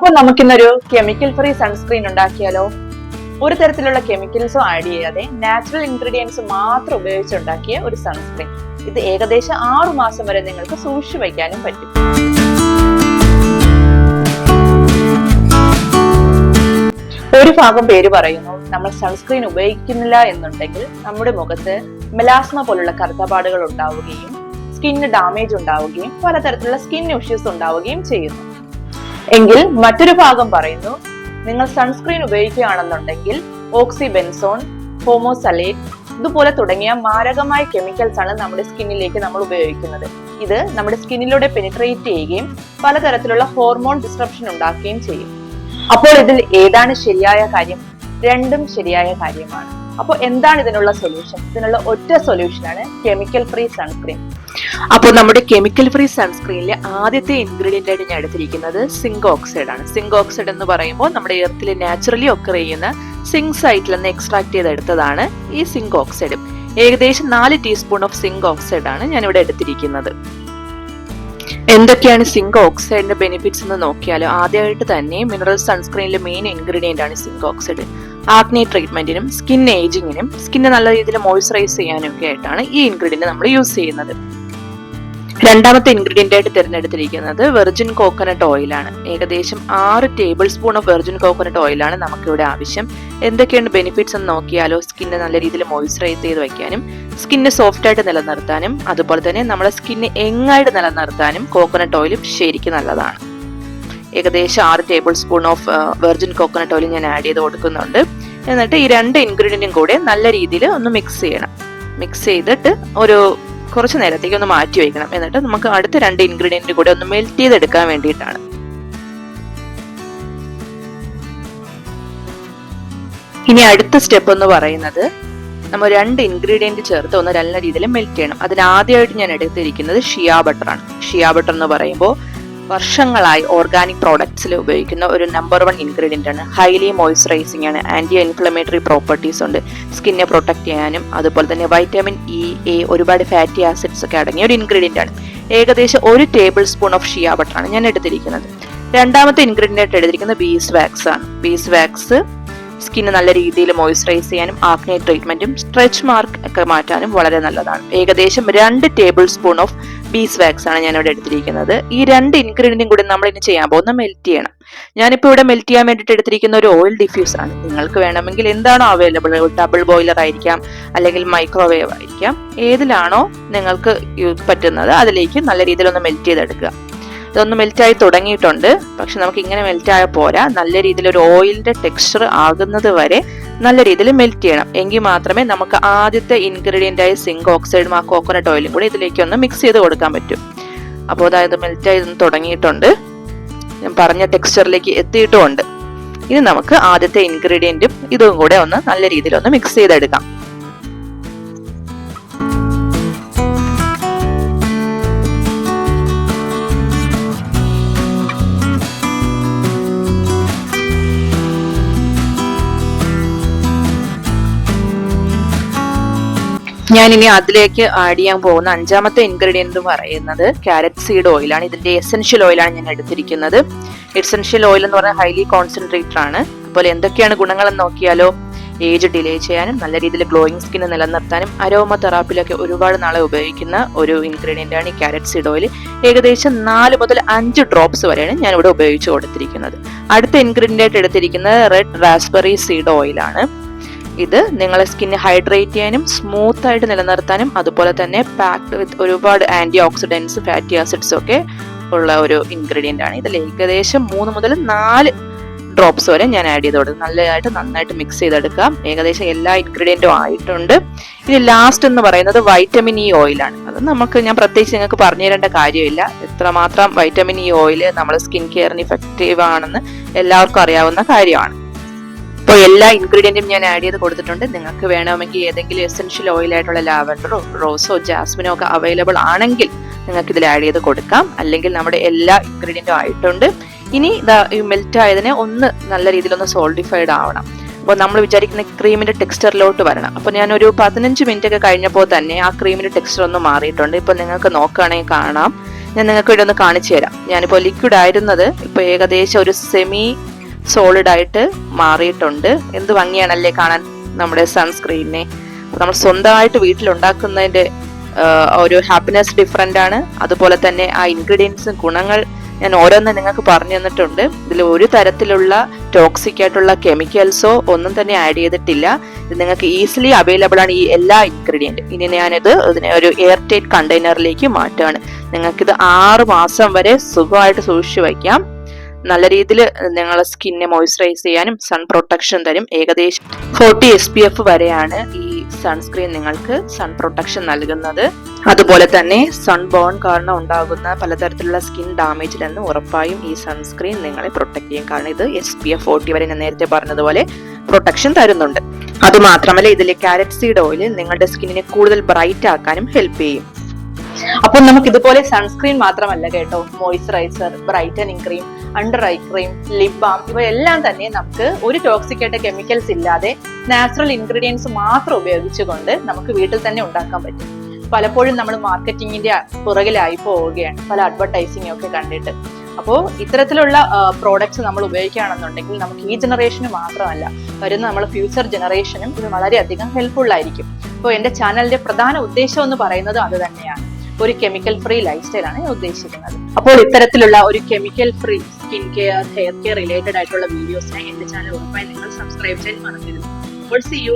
അപ്പോൾ നമുക്കിന്നൊരു chemical free sunscreen ഉണ്ടാക്കിയാലോ? ഒരു തരത്തിലുള്ള കെമിക്കൽസും ആഡ് ചെയ്യാതെ നാച്ചുറൽ ഇൻഗ്രീഡിയൻസ് മാത്രം ഉപയോഗിച്ചുണ്ടാക്കിയ ഒരു സൺസ്ക്രീൻ. ഇത് ഏകദേശം 6 മാസം വരെ നിങ്ങൾക്ക് സൂക്ഷിച്ചു വയ്ക്കാനും പറ്റും. ഒരു ഭാഗം പേര് പറയുന്നു, നമ്മൾ സൺസ്ക്രീൻ ഉപയോഗിക്കുന്നില്ല എന്നുണ്ടെങ്കിൽ നമ്മുടെ മുഖത്ത് മെലാസ്മ പോലുള്ള കറുത്തപാടുകൾ ഉണ്ടാവുകയും സ്കിന്നിന് ഡാമേജ് ഉണ്ടാവുകയും പലതരത്തിലുള്ള സ്കിൻ ഇഷ്യൂസ് ഉണ്ടാവുകയും ചെയ്യുന്നു. എങ്കിൽ മറ്റൊരു ഭാഗം പറയുന്നു, നിങ്ങൾ സൺസ്ക്രീൻ ഉപയോഗിക്കുകയാണെന്നുണ്ടെങ്കിൽ ഓക്സിബെൻസോൺ, ഹോമോസലേറ്റ് ഇതുപോലെ തുടങ്ങിയ മാരകമായ കെമിക്കൽസ് ആണ് നമ്മുടെ സ്കിന്നിലേക്ക് നമ്മൾ ഉപയോഗിക്കുന്നത്. ഇത് നമ്മുടെ സ്കിന്നിലൂടെ പെനിട്രേറ്റ് ചെയ്യുകയും പലതരത്തിലുള്ള ഹോർമോൺ ഡിസ്ട്രപ്ഷൻ ഉണ്ടാക്കുകയും ചെയ്യും. അപ്പോൾ ഇതിൽ ഏതാണ് ശരിയായ കാര്യം? രണ്ടും ശരിയായ കാര്യമാണ്. അപ്പോൾ എന്താണ് ഇതിനുള്ള സൊല്യൂഷൻ? ഇതിനുള്ള ഒറ്റ സൊല്യൂഷനാണ് കെമിക്കൽ ഫ്രീ സൺസ്ക്രീൻ. അപ്പോൾ നമ്മുടെ കെമിക്കൽ ഫ്രീ സൺസ്ക്രീനിലെ ആദ്യത്തെ ഇൻഗ്രീഡിയന്റ് ആയിട്ട് ഞാൻ എടുത്തിരിക്കുന്നത് സിങ്ക് ഓക്സൈഡ് ആണ്. സിങ്ക് ഓക്സൈഡ് എന്ന് പറയുമ്പോൾ നമ്മുടെ എർത്തിൽ നാച്ചുറലി ഒക്കർ ചെയ്യുന്ന സിങ്ക് സൈറ്റിൽ നിന്ന് എക്സ്ട്രാക്ട് ചെയ്തെടുത്തതാണ് ഈ സിങ്ക് ഓക്സൈഡ്. ഏകദേശം 4 ടീസ്പൂൺ ഓഫ് സിങ്ക് ഓക്സൈഡ് ആണ് ഞാൻ ഇവിടെ എടുത്തിരിക്കുന്നത്. എന്തൊക്കെയാണ് സിങ്ക് ഓക്സൈഡിന്റെ ബെനിഫിറ്റ്സ് എന്ന് നോക്കിയാലോ, ആദ്യമായിട്ട് തന്നെ മിനറൽ സൺസ്ക്രീനിലെ മെയിൻ ഇൻഗ്രീഡിയന്റ് ആണ് സിങ്ക് ഓക്സൈഡ്. ആക്നെ ട്രീറ്റ്മെന്റിനും സ്കിൻ ഏജിങ്ങിനും സ്കിന്നെ നല്ല രീതിയിൽ മോയ്സ്ചറൈസ് ചെയ്യാനും ഒക്കെ ആയിട്ടാണ് ഈ ഇൻഗ്രീഡിയന്റ് നമ്മൾ യൂസ് ചെയ്യുന്നത്. രണ്ടാമത്തെ ഇൻഗ്രീഡിയന്റ് ആയിട്ട് തിരഞ്ഞെടുത്തിരിക്കുന്നത് വെർജിൻ കോക്കനട്ട് ഓയിലാണ്. ഏകദേശം 6 table spoon of virgin coconut ഓയിലാണ് നമുക്കിവിടെ ആവശ്യം. എന്തൊക്കെയാണ് ബെനിഫിറ്റ്സ് എന്ന് നോക്കിയാലോ, സ്കിന്നെ നല്ല രീതിയിൽ മോയ്സ്ചറൈസ് ചെയ്ത് വയ്ക്കാനും സ്കിന്നെ സോഫ്റ്റ് ആയിട്ട് നിലനിർത്താനും അതുപോലെ തന്നെ നമ്മുടെ സ്കിന്നെ യങ്ങായിട്ട് നിലനിർത്താനും കോക്കനട്ട് ഓയിൽ ശരിക്കും നല്ലതാണ്. ഏകദേശം 6 table spoon of virgin coconut oil ഞാൻ ആഡ് ചെയ്ത് കൊടുക്കുന്നുണ്ട്. എന്നിട്ട് ഈ 2 ഇൻഗ്രീഡിയന്റും കൂടെ നല്ല രീതിയിൽ ഒന്ന് മിക്സ് ചെയ്യണം. മിക്സ് ചെയ്തിട്ട് ഒരു കുറച്ച് നേരത്തേക്ക് ഒന്ന് മാറ്റി വയ്ക്കണം. എന്നിട്ട് നമുക്ക് അടുത്ത 2 ഇൻഗ്രീഡിയന്റ് കൂടെ ഒന്ന് മെൽറ്റ് ചെയ്തെടുക്കാൻ വേണ്ടിയിട്ടാണ്. ഇനി അടുത്ത സ്റ്റെപ്പ് എന്ന് പറയുന്നത്, നമ്മൾ 2 ഇൻഗ്രീഡിയന്റ് ചേർത്ത് ഒന്ന് നല്ല രീതിയിൽ മെൽറ്റ് ചെയ്യണം. അതിനാദ്യമായിട്ട് ഞാൻ എടുത്തിരിക്കുന്നത് ഷിയ ബട്ടർ ആണ്. ഷിയ ബട്ടർ എന്ന് പറയുമ്പോൾ വർഷങ്ങളായി ഓർഗാനിക് പ്രോഡക്ട്സിൽ ഉപയോഗിക്കുന്ന ഒരു നമ്പർ 1 ഇൻഗ്രീഡിയന്റ് ആണ്. ഹൈലി മോയ്സ്ചറൈസിംഗ് ആണ്, ആന്റി ഇൻഫ്ലമേറ്ററി പ്രോപ്പർട്ടീസ് ഉണ്ട്, സ്കിന്നെ പ്രൊട്ടക്ട് ചെയ്യാനും അതുപോലെ തന്നെ വൈറ്റമിൻ ഇ, എ, ഒരുപാട് ഫാറ്റി ആസിഡ്സ് ഒക്കെ അടങ്ങിയ ഒരു ഇൻഗ്രീഡിയന്റ് ആണ്. ഏകദേശം 1 table spoon of shea butter ആണ് ഞാൻ എടുത്തിരിക്കുന്നത്. രണ്ടാമത്തെ ഇൻഗ്രീഡിയന്റ് ആയിട്ട് എടുത്തിരിക്കുന്നത് ബീസ് വാക്സ് ആണ്. ബീസ് വാക്സ് സ്കിന്ന് നല്ല രീതിയിൽ മോയ്സ്ചറൈസ് ചെയ്യാനും ആക്നെ ട്രീറ്റ്മെന്റും സ്ട്രെച്ച് മാർക്ക് ഒക്കെ മാറ്റാനും വളരെ നല്ലതാണ്. ഏകദേശം 2 tablespoon of beeswax ആണ് ഞാൻ ഇവിടെ എടുത്തിരിക്കുന്നത്. ഈ 2 ഇൻഗ്രീഡിയന്റും കൂടി നമ്മൾ ഇനി ചെയ്യാൻ പോകുന്ന മെൽറ്റ് ചെയ്യണം. ഞാനിപ്പോൾ ഇവിടെ മെൽറ്റ് ചെയ്യാൻ വേണ്ടിയിട്ട് എടുത്തിരിക്കുന്ന ഒരു ഓയിൽ ഡിഫ്യൂസർ ആണ്. നിങ്ങൾക്ക് വേണമെങ്കിൽ എന്താണോ അവൈലബിൾ, ഡബിൾ ബോയിലർ ആയിരിക്കാം അല്ലെങ്കിൽ മൈക്രോവേവ് ആയിരിക്കാം, ഏതിലാണോ നിങ്ങൾക്ക് പറ്റുന്നത് അതിലേക്ക് നല്ല രീതിയിൽ ഒന്ന് മെൽറ്റ് ചെയ്തെടുക്കുക. ഇതൊന്ന് മെൽറ്റായി തുടങ്ങിയിട്ടുണ്ട്. പക്ഷെ നമുക്ക് ഇങ്ങനെ മെൽറ്റായ പോരാ, നല്ല രീതിയിൽ ഒരു ഓയിലിന്റെ ടെക്സ്ചർ ആകുന്നത് വരെ നല്ല രീതിയിൽ മെൽറ്റ് ചെയ്യണം. എങ്കിൽ മാത്രമേ നമുക്ക് ആദ്യത്തെ ഇൻഗ്രീഡിയന്റ് ആയ സിങ്ക് ഓക്സൈഡും ആ കോക്കനട്ട് ഓയിലും കൂടി ഇതിലേക്ക് ഒന്ന് മിക്സ് ചെയ്ത് കൊടുക്കാൻ പറ്റും. അപ്പോൾ അതായത് മെൽറ്റായി തുടങ്ങിയിട്ടുണ്ട്, ഞാൻ പറഞ്ഞ ടെക്സ്ചറിലേക്ക് എത്തിയിട്ടുമുണ്ട്. ഇനി നമുക്ക് ആദ്യത്തെ ഇൻഗ്രീഡിയന്റും ഇതും കൂടെ ഒന്ന് നല്ല രീതിയിൽ ഒന്ന് മിക്സ് ചെയ്തെടുക്കാം. ഞാനിനി അതിലേക്ക് ആഡ് ചെയ്യാൻ പോകുന്ന 5ാമത്തെ ഇൻഗ്രീഡിയന്റ് പറയുന്നത് ക്യാരറ്റ് സീഡ് ഓയിലാണ്. ഇതിന്റെ എസെൻഷ്യൽ ഓയിലാണ് ഞാൻ എടുത്തിരിക്കുന്നത്. എസെൻഷ്യൽ ഓയിൽ എന്ന് പറഞ്ഞാൽ ഹൈലി കോൺസെൻട്രേറ്റഡ് ആണ്. അതുപോലെ എന്തൊക്കെയാണ് ഗുണങ്ങളെന്ന് നോക്കിയാലോ, ഏജ് ഡിലേ ചെയ്യാനും നല്ല രീതിയിൽ ഗ്ലോയിങ് സ്കിൻ നിലനിർത്താനും അരോമ തെറാപ്പിയിലൊക്കെ ഒരുപാട് നാളെ ഉപയോഗിക്കുന്ന ഒരു ഇൻഗ്രീഡിയന്റ് ആണ് ഈ ക്യാരറ്റ് സീഡ് ഓയിൽ. ഏകദേശം 4 മുതൽ 5 ഡ്രോപ്സ് വരെയാണ് ഞാൻ ഇവിടെ ഉപയോഗിച്ച് കൊടുത്തിരിക്കുന്നത്. അടുത്ത ഇൻഗ്രീഡിയന്റ് ആയിട്ട് എടുത്തിരിക്കുന്നത് റെഡ് റാസ്ബെറി സീഡ് ഓയിലാണ്. ഇത് നിങ്ങളെ സ്കിന്നെ ഹൈഡ്രേറ്റ് ചെയ്യാനും സ്മൂത്ത് ആയിട്ട് നിലനിർത്താനും അതുപോലെ തന്നെ പാക്ഡ് വിത്ത് ഒരുപാട് ആന്റി ഓക്സിഡൻസ്, ഫാറ്റി ആസിഡ്സ് ഒക്കെ ഉള്ള ഒരു ഇൻഗ്രീഡിയന്റ് ആണ്. ഇതിൽ ഏകദേശം 3 മുതൽ 4 ഡ്രോപ്സ് വരെ ഞാൻ ആഡ് ചെയ്ത് കൊടുക്കും. നന്നായിട്ട് മിക്സ് ചെയ്തെടുക്കാം. ഏകദേശം എല്ലാ ഇൻഗ്രീഡിയന്റും ആയിട്ടുണ്ട്. ഇനി ലാസ്റ്റ് എന്ന് പറയുന്നത് വൈറ്റമിൻ ഇ ഓയിലാണ്. അത് ഞാൻ പ്രത്യേകിച്ച് നിങ്ങൾക്ക് പറഞ്ഞു തരേണ്ട കാര്യമില്ല. എത്രമാത്രം വൈറ്റമിൻ ഇ ഓയിൽ നമ്മുടെ സ്കിൻ കെയറിന് ഇഫക്റ്റീവ് ആണെന്ന് എല്ലാവർക്കും അറിയാവുന്ന കാര്യമാണ്. അപ്പോൾ എല്ലാ ഇൻഗ്രീഡിയന്റും ഞാൻ ആഡ് ചെയ്ത് കൊടുത്തിട്ടുണ്ട്. നിങ്ങൾക്ക് വേണമെങ്കിൽ ഏതെങ്കിലും എസെൻഷ്യൽ ഓയിൽ ആയിട്ടുള്ള ലാവൻഡറോ റോസോ ജാസ്മിനോ ഒക്കെ അവൈലബിൾ ആണെങ്കിൽ നിങ്ങൾക്ക് ഇതിൽ ആഡ് ചെയ്ത് കൊടുക്കാം. അല്ലെങ്കിൽ നമ്മുടെ എല്ലാ ഇൻഗ്രീഡിയന്റും ആയിട്ടുണ്ട്. ഇനി ഈ മെൽറ്റ് ആയതിനെ ഒന്ന് നല്ല രീതിയിൽ ഒന്ന് സോൾഡിഫൈഡ് ആവണം. അപ്പോൾ നമ്മൾ വിചാരിക്കുന്ന ക്രീമിന്റെ ടെക്സ്ചറിലോട്ട് വരണം. അപ്പോൾ ഞാനൊരു 15 മിനിറ്റ് ഒക്കെ കഴിഞ്ഞപ്പോൾ തന്നെ ആ ക്രീമിന്റെ ടെക്സ്ചർ ഒന്ന് മാറിയിട്ടുണ്ട്. ഇപ്പൊ നിങ്ങൾക്ക് നോക്കുകയാണെങ്കിൽ കാണാം, ഞാൻ നിങ്ങൾക്ക് ഇവിടെ ഒന്ന് കാണിച്ചു തരാം. ഞാനിപ്പോൾ ലിക്വിഡ് ആയിരുന്നത് ഇപ്പൊ ഏകദേശം ഒരു സെമി സോളിഡ് ആയിട്ട് മാറിയിട്ടുണ്ട്. എന്ത് ഭംഗിയാണല്ലേ കാണാൻ നമ്മുടെ സൺസ്ക്രീനിനെ. നമ്മൾ സ്വന്തമായിട്ട് വീട്ടിലുണ്ടാക്കുന്നതിന്റെ ഒരു ഹാപ്പിനെസ് ഡിഫറെന്റ് ആണ്. അതുപോലെ തന്നെ ആ ഇൻഗ്രീഡിയൻസും ഗുണങ്ങൾ ഞാൻ ഓരോന്ന് നിങ്ങൾക്ക് പറഞ്ഞു തന്നിട്ടുണ്ട്. ഇതിൽ ഒരു തരത്തിലുള്ള ടോക്സിക് ആയിട്ടുള്ള കെമിക്കൽസോ ഒന്നും തന്നെ ആഡ് ചെയ്തിട്ടില്ല. ഇത് നിങ്ങൾക്ക് ഈസിലി അവൈലബിൾ ആണ് ഈ എല്ലാ ഇൻഗ്രീഡിയൻറ്റും. ഇനി ഇതിനെ ഒരു എയർ ടൈറ്റ് കണ്ടെയ്നറിലേക്ക് മാറ്റുകയാണ്. നിങ്ങൾക്കിത് 6 മാസം വരെ സുഖമായിട്ട് സൂക്ഷിച്ചു വയ്ക്കാം. നല്ല രീതിയിൽ നിങ്ങളെ സ്കിന്നെ മോയ്സ്ചറൈസ് ചെയ്യാനും സൺ പ്രൊട്ടക്ഷൻ തരും. ഏകദേശം 40 SPF വരെയാണ് ഈ സൺസ്ക്രീൻ നിങ്ങൾക്ക് സൺ പ്രൊട്ടക്ഷൻ നൽകുന്നത്. അതുപോലെ തന്നെ സൺബേൺ കാരണം ഉണ്ടാകുന്ന പലതരത്തിലുള്ള സ്കിൻ ഡാമേജിൽ നിന്ന് ഉറപ്പായും ഈ സൺസ്ക്രീൻ നിങ്ങളെ പ്രൊട്ടക്ട് ചെയ്യും. കാരണം ഇത് SPF 40 വരെ ഞാൻ നേരത്തെ പറഞ്ഞതുപോലെ പ്രൊട്ടക്ഷൻ തരുന്നുണ്ട്. അതുമാത്രമല്ല ഇതിലെ കാരറ്റ് സീഡ് ഓയിൽ നിങ്ങളുടെ സ്കിന്നിനെ കൂടുതൽ ബ്രൈറ്റ് ആക്കാനും ഹെൽപ്പ് ചെയ്യും. അപ്പോൾ നമുക്ക് ഇതുപോലെ സൺസ്ക്രീൻ മാത്രമല്ല കേട്ടോ, moisturiser, brightening cream, under eye cream, lip balm ഇവയെല്ലാം തന്നെ നമുക്ക് ഒരു ടോക്സിക് ആയിട്ട് കെമിക്കൽസ് ഇല്ലാതെ നാച്ചുറൽ ഇൻഗ്രീഡിയൻസ് മാത്രം ഉപയോഗിച്ചുകൊണ്ട് നമുക്ക് വീട്ടിൽ തന്നെ ഉണ്ടാക്കാൻ പറ്റും. പലപ്പോഴും നമ്മൾ മാർക്കറ്റിങ്ങിന്റെ പുറകിലായി പോവുകയാണ്, പല അഡ്വർടൈസിംഗ് ഒക്കെ കണ്ടിട്ട്. അപ്പോൾ ഇത്തരത്തിലുള്ള പ്രോഡക്ട്സ് നമ്മൾ ഉപയോഗിക്കുകയാണെന്നുണ്ടെങ്കിൽ നമുക്ക് ഈ ജനറേഷന് മാത്രമല്ല, വരുന്ന നമ്മുടെ ഫ്യൂച്ചർ ജനറേഷനും ഇത് വളരെയധികം ഹെൽപ്ഫുൾ ആയിരിക്കും. അപ്പോൾ എന്റെ ചാനലിന്റെ പ്രധാന ഉദ്ദേശം എന്ന് പറയുന്നത് അത് തന്നെയാണ്. ഒരു കെമിക്കൽ ഫ്രീ ലൈഫ് സ്റ്റൈൽ ആണ് ഞാൻ ഉദ്ദേശിക്കുന്നത്. അപ്പോൾ ഇത്തരത്തിലുള്ള ഒരു chemical free skin care, hair care related ആയിട്ടുള്ള വീഡിയോസിനെ എന്റെ ചാനൽ ഉറപ്പായി നിങ്ങൾ സബ്സ്ക്രൈബ് ചെയ്യാൻ മറക്കരുത്. അപ്പോൾ see you.